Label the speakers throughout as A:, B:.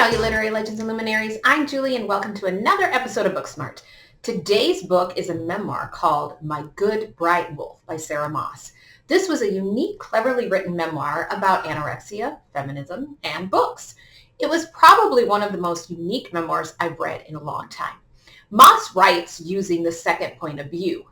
A: all you literary legends and luminaries. I'm Julie and welcome to another episode of Booksmart. Today's book is a memoir called My Good Bright Wolf by Sarah Moss. This was a unique, cleverly written memoir about anorexia, feminism, and books. It was probably one of the most unique memoirs I've read in a long time. Moss writes using the second point of view,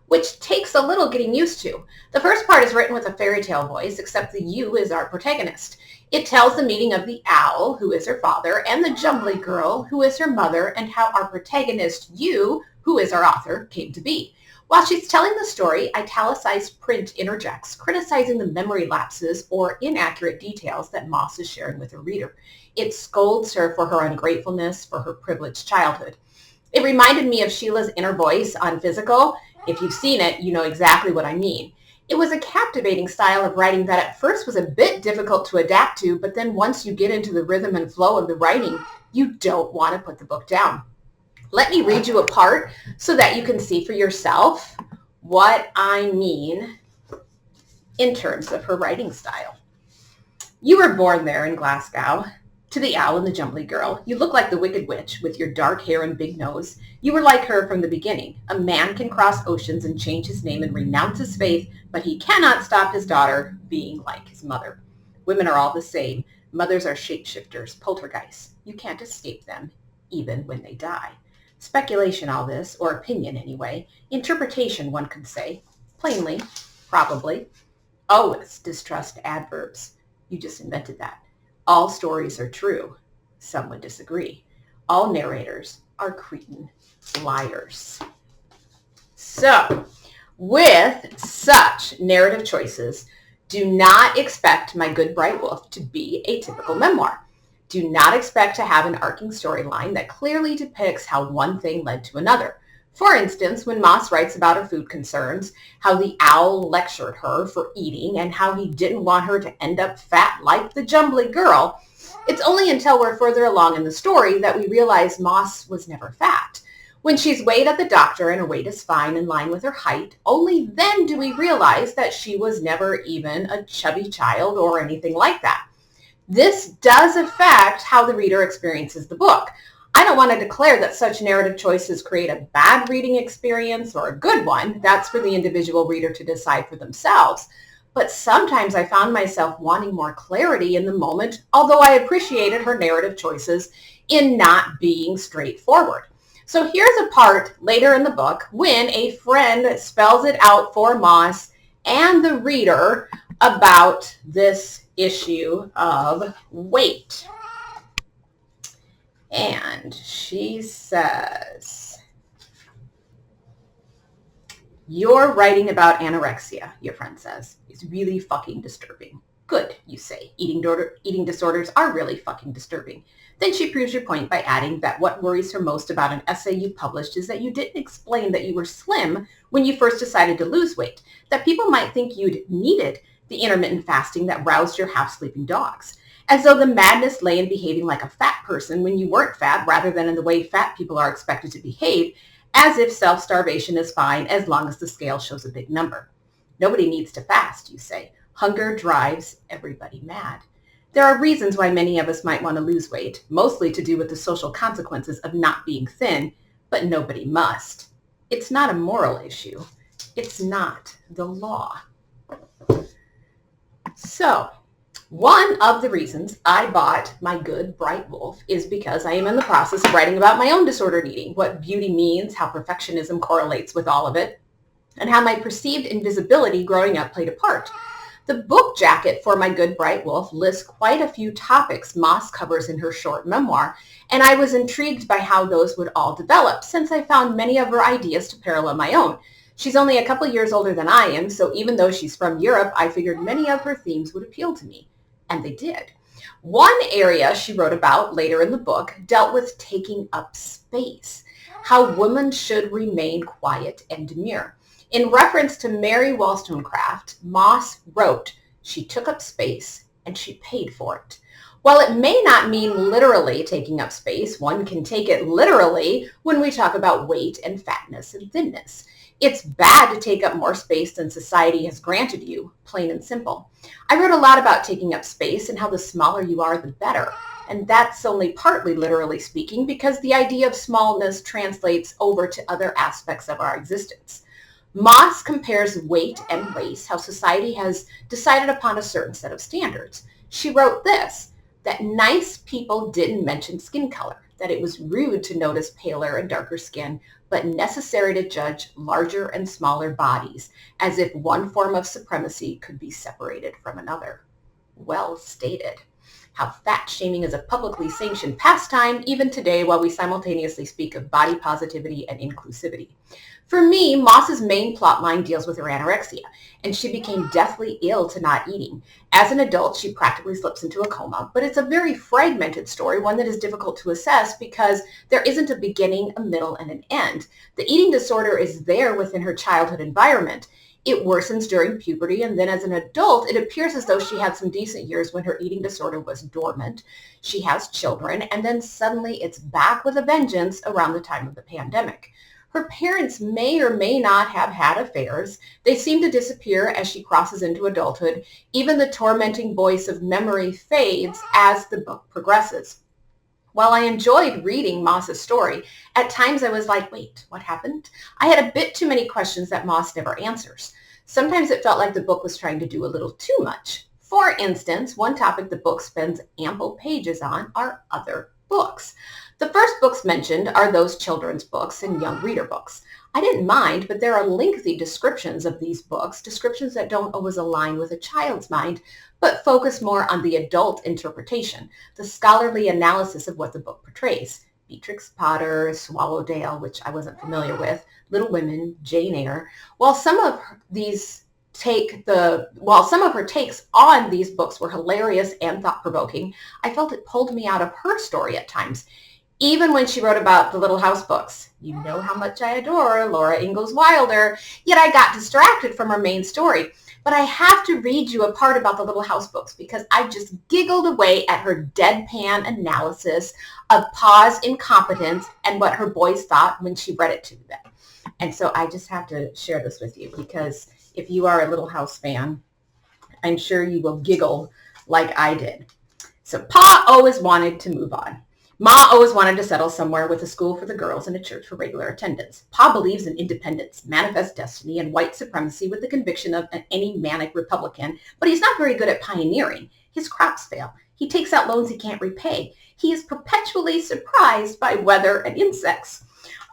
A: which takes a little getting used to. The first part is written with a fairy tale voice, except the you is our protagonist. It tells the meeting of the owl, who is her father, and the Jumbly Girl, who is her mother, and how our protagonist, you, who is our author, came to be. While she's telling the story, italicized print interjects, criticizing the memory lapses or inaccurate details that Moss is sharing with her reader. It scolds her for her ungratefulness, for her privileged childhood. It reminded me of Sheila's inner voice on Physical. If you've seen it, you know exactly what I mean. It was a captivating style of writing that at first was a bit difficult to adapt to, but then once you get into the rhythm and flow of the writing, you don't want to put the book down. Let me read you a part so that you can see for yourself what I mean in terms of her writing style. You were born there in Glasgow. To the owl and the Jumbly Girl, you look like the Wicked Witch with your dark hair and big nose. You were like her from the beginning. A man can cross oceans and change his name and renounce his faith, but he cannot stop his daughter being like his mother. Women are all the same. Mothers are shapeshifters, poltergeists. You can't escape them, even when they die. Speculation, all this, or opinion anyway. Interpretation, one could say. Plainly, probably. Always distrust adverbs. You just invented that. All stories are true. Some would disagree. All narrators are cretin liars. So, with such narrative choices, do not expect My Good Bright Wolf to be a typical memoir. Do not expect to have an arcing storyline that clearly depicts how one thing led to another. For instance, when Moss writes about her food concerns, how the owl lectured her for eating and how he didn't want her to end up fat like the Jumbly Girl, it's only until we're further along in the story that we realize Moss was never fat. When she's weighed at the doctor and her weight is fine in line with her height, only then do we realize that she was never even a chubby child or anything like that. This does affect how the reader experiences the book. I don't want to declare that such narrative choices create a bad reading experience or a good one. That's for the individual reader to decide for themselves. But sometimes I found myself wanting more clarity in the moment, although I appreciated her narrative choices in not being straightforward. So here's a part later in the book when a friend spells it out for Moss and the reader about this issue of weight. And she says, "You're writing about anorexia," your friend says. "It's really fucking disturbing." "Good," you say. Eating disorders are really fucking disturbing." Then she proves your point by adding that what worries her most about an essay you published is that you didn't explain that you were slim when you first decided to lose weight, that people might think you'd needed the intermittent fasting that roused your half-sleeping dogs. As though the madness lay in behaving like a fat person when you weren't fat rather than in the way fat people are expected to behave, as if self-starvation is fine as long as the scale shows a big number. Nobody needs to fast, you say. Hunger drives everybody mad. There are reasons why many of us might want to lose weight, mostly to do with the social consequences of not being thin, but nobody must. It's not a moral issue. It's not the law. So, one of the reasons I bought My Good Bright Wolf is because I am in the process of writing about my own disordered eating, what beauty means, how perfectionism correlates with all of it, and how my perceived invisibility growing up played a part. The book jacket for My Good Bright Wolf lists quite a few topics Moss covers in her short memoir, and I was intrigued by how those would all develop, since I found many of her ideas to parallel my own. She's only a couple years older than I am, so even though she's from Europe, I figured many of her themes would appeal to me. And they did. One area she wrote about later in the book dealt with taking up space, how women should remain quiet and demure. In reference to Mary Wollstonecraft, Moss wrote, "She took up space and she paid for it." While it may not mean literally taking up space, one can take it literally when we talk about weight and fatness and thinness. It's bad to take up more space than society has granted you, plain and simple. I wrote a lot about taking up space and how the smaller you are, the better. And that's only partly literally speaking, because the idea of smallness translates over to other aspects of our existence. Moss compares weight and race, how society has decided upon a certain set of standards. She wrote this, that nice people didn't mention skin color, that it was rude to notice paler and darker skin, but necessary to judge larger and smaller bodies, as if one form of supremacy could be separated from another. Well stated. How fat shaming is a publicly sanctioned pastime even today, while we simultaneously speak of body positivity and inclusivity. For me, Moss's main plot line deals with her anorexia, and she became deathly ill to not eating. As an adult, she practically slips into a coma, but it's a very fragmented story, one that is difficult to assess because there isn't a beginning, a middle, and an end. The eating disorder is there within her childhood environment. It worsens during puberty, and then as an adult, it appears as though she had some decent years when her eating disorder was dormant. She has children, and then suddenly it's back with a vengeance around the time of the pandemic. Her parents may or may not have had affairs. They seem to disappear as she crosses into adulthood. Even the tormenting voice of memory fades as the book progresses. While I enjoyed reading Moss's story, at times I was like, wait, what happened? I had a bit too many questions that Moss never answers. Sometimes it felt like the book was trying to do a little too much. For instance, one topic the book spends ample pages on are other books. The first books mentioned are those children's books and young reader books. I didn't mind, but there are lengthy descriptions of these books, descriptions that don't always align with a child's mind, but focus more on the adult interpretation, the scholarly analysis of what the book portrays. Beatrix Potter, Swallowdale, which I wasn't familiar with, Little Women, Jane Eyre. While some of her takes on these books were hilarious and thought-provoking, I felt it pulled me out of her story at times. Even when she wrote about the Little House books. You know how much I adore Laura Ingalls Wilder, yet I got distracted from her main story. But I have to read you a part about the Little House books because I just giggled away at her deadpan analysis of Pa's incompetence and what her boys thought when she read it to them. And so I just have to share this with you because if you are a Little House fan, I'm sure you will giggle like I did. So Pa always wanted to move on. Ma always wanted to settle somewhere with a school for the girls and a church for regular attendance. Pa believes in independence, manifest destiny, and white supremacy with the conviction of any manic Republican, but he's not very good at pioneering. His crops fail. He takes out loans he can't repay. He is perpetually surprised by weather and insects.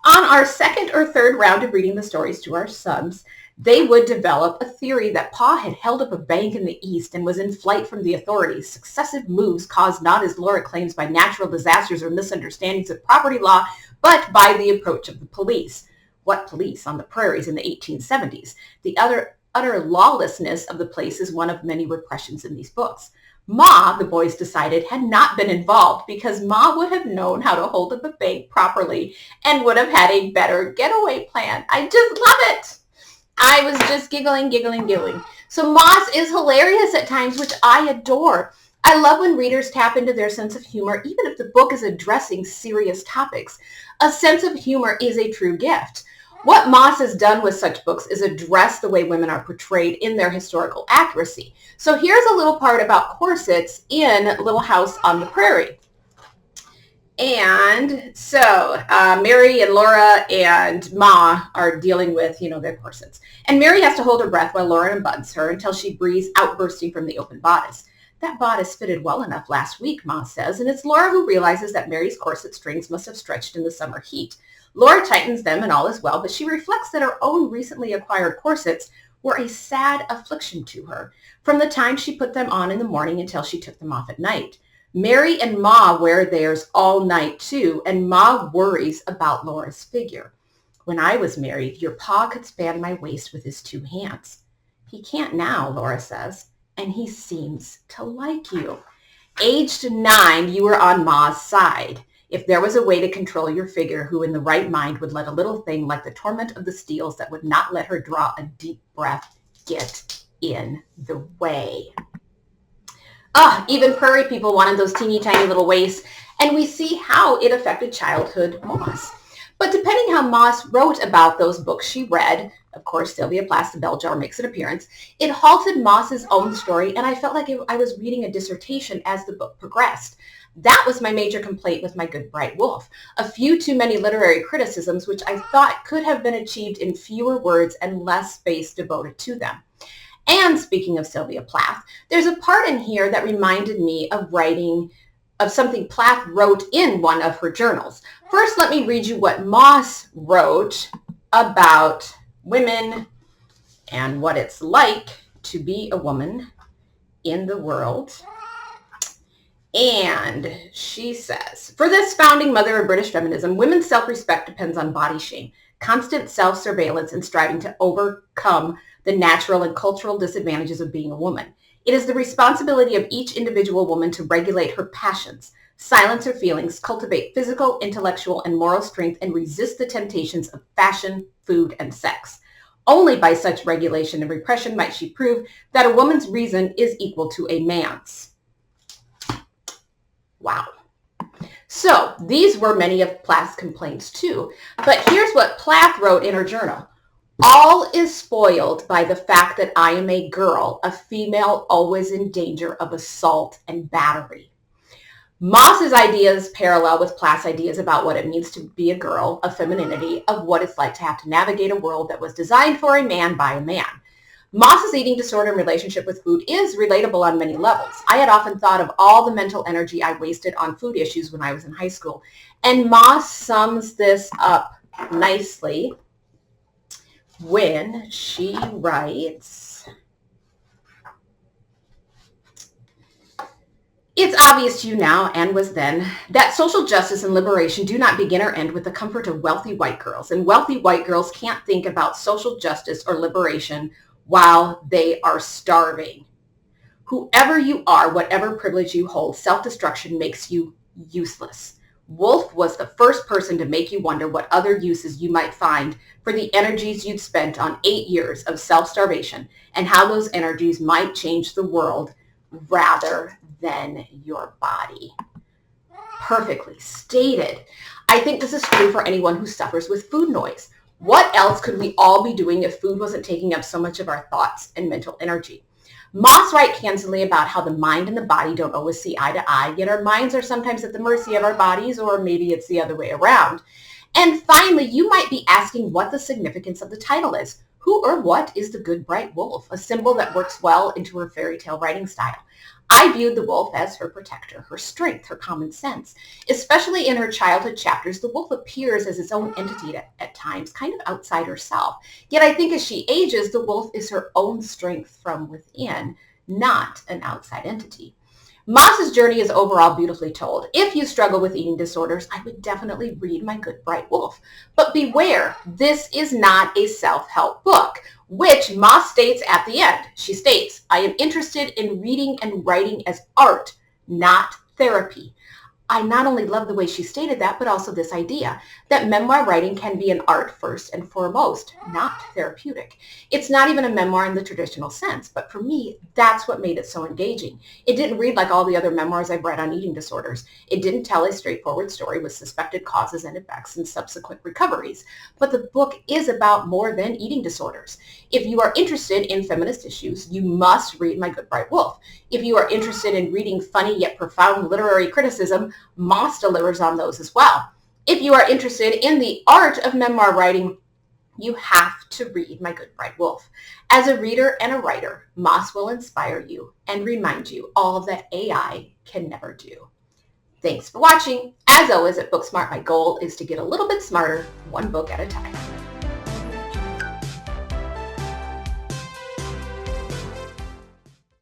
A: On our second or third round of reading the stories to our sons, they would develop a theory that Pa had held up a bank in the East and was in flight from the authorities. Successive moves caused not, as Laura claims, by natural disasters or misunderstandings of property law, but by the approach of the police. What police on the prairies in the 1870s? The utter lawlessness of the place is one of many repressions in these books. Ma, the boys decided, had not been involved because Ma would have known how to hold up a bank properly and would have had a better getaway plan. I just love it. I was just giggling. So Moss is hilarious at times, which I adore. I love when readers tap into their sense of humor, even if the book is addressing serious topics. A sense of humor is a true gift. What Moss has done with such books is address the way women are portrayed in their historical accuracy. So here's a little part about corsets in Little House on the Prairie. And so Mary and Laura and Ma are dealing with, their corsets. And Mary has to hold her breath while Laura unbuttons her until she breathes out bursting from the open bodice. That bodice fitted well enough last week, Ma says, and it's Laura who realizes that Mary's corset strings must have stretched in the summer heat. Laura tightens them and all is well, but she reflects that her own recently acquired corsets were a sad affliction to her from the time she put them on in the morning until she took them off at night. Mary and Ma wear theirs all night too, and Ma worries about Laura's figure. When I was married, your pa could span my waist with his two hands. He can't now, Laura says, and he seems to like you. Aged 9, you were on Ma's side. If there was a way to control your figure, who in the right mind would let a little thing like the torment of the steels that would not let her draw a deep breath get in the way. Even prairie people wanted those teeny tiny little waists, and we see how it affected childhood Moss. But depending how Moss wrote about those books she read, Of course, Sylvia Plath's The Bell Jar makes an appearance. It halted Moss's own story, and I felt like I was reading a dissertation as the book progressed. That was my major complaint with My Good Bright Wolf. A few too many literary criticisms, which I thought could have been achieved in fewer words and less space devoted to them. And speaking of Sylvia Plath, there's a part in here that reminded me of something Plath wrote in one of her journals. First, let me read you what Moss wrote about women and what it's like to be a woman in the world. And she says, for this founding mother of British feminism, women's self-respect depends on body shame, constant self-surveillance, and striving to overcome the natural and cultural disadvantages of being a woman. It is the responsibility of each individual woman to regulate her passions, silence her feelings, cultivate physical, intellectual, and moral strength, and resist the temptations of fashion, food, and sex. Only by such regulation and repression might she prove that a woman's reason is equal to a man's. Wow. So these were many of Plath's complaints too. But here's what Plath wrote in her journal. All is spoiled by the fact that I am a girl, a female always in danger of assault and battery. Moss's ideas parallel with Plath's ideas about what it means to be a girl, of femininity, of what it's like to have to navigate a world that was designed for a man by a man. Moss's eating disorder and relationship with food is relatable on many levels. I had often thought of all the mental energy I wasted on food issues when I was in high school. And Moss sums this up nicely when she writes, it's obvious to you now, and was then, that social justice and liberation do not begin or end with the comfort of wealthy white girls. And wealthy white girls can't think about social justice or liberation while they are starving. Whoever you are, whatever privilege you hold, self-destruction makes you useless. Wolf was the first person to make you wonder what other uses you might find for the energies you'd spent on 8 years of self-starvation and how those energies might change the world rather than your body. Perfectly stated. I think this is true for anyone who suffers with food noise. What else could we all be doing if food wasn't taking up so much of our thoughts and mental energy? Moss writes candidly about how the mind and the body don't always see eye to eye, yet our minds are sometimes at the mercy of our bodies, or maybe it's the other way around. And finally, you might be asking what the significance of the title is. Who or what is the Good Bright Wolf, a symbol that works well into her fairy tale writing style? I viewed the wolf as her protector, her strength, her common sense. Especially in her childhood chapters, the wolf appears as its own entity at times, kind of outside herself. Yet I think as she ages, the wolf is her own strength from within, not an outside entity. Moss's journey is overall beautifully told. If you struggle with eating disorders, I would definitely read My Good Bright Wolf. But beware, this is not a self-help book, which Moss states at the end. She states, I am interested in reading and writing as art, not therapy. I not only love the way she stated that, but also this idea that memoir writing can be an art first and foremost, not therapeutic. It's not even a memoir in the traditional sense, but for me, that's what made it so engaging. It didn't read like all the other memoirs I've read on eating disorders. It didn't tell a straightforward story with suspected causes and effects and subsequent recoveries. But the book is about more than eating disorders. If you are interested in feminist issues, you must read My Good Bright Wolf. If you are interested in reading funny yet profound literary criticism, Moss delivers on those as well. If you are interested in the art of memoir writing, you have to read My Good Bright Wolf. As a reader and a writer, Moss will inspire you and remind you all that AI can never do. Thanks for watching. As always at Booksmart, my goal is to get a little bit smarter, one book at a time.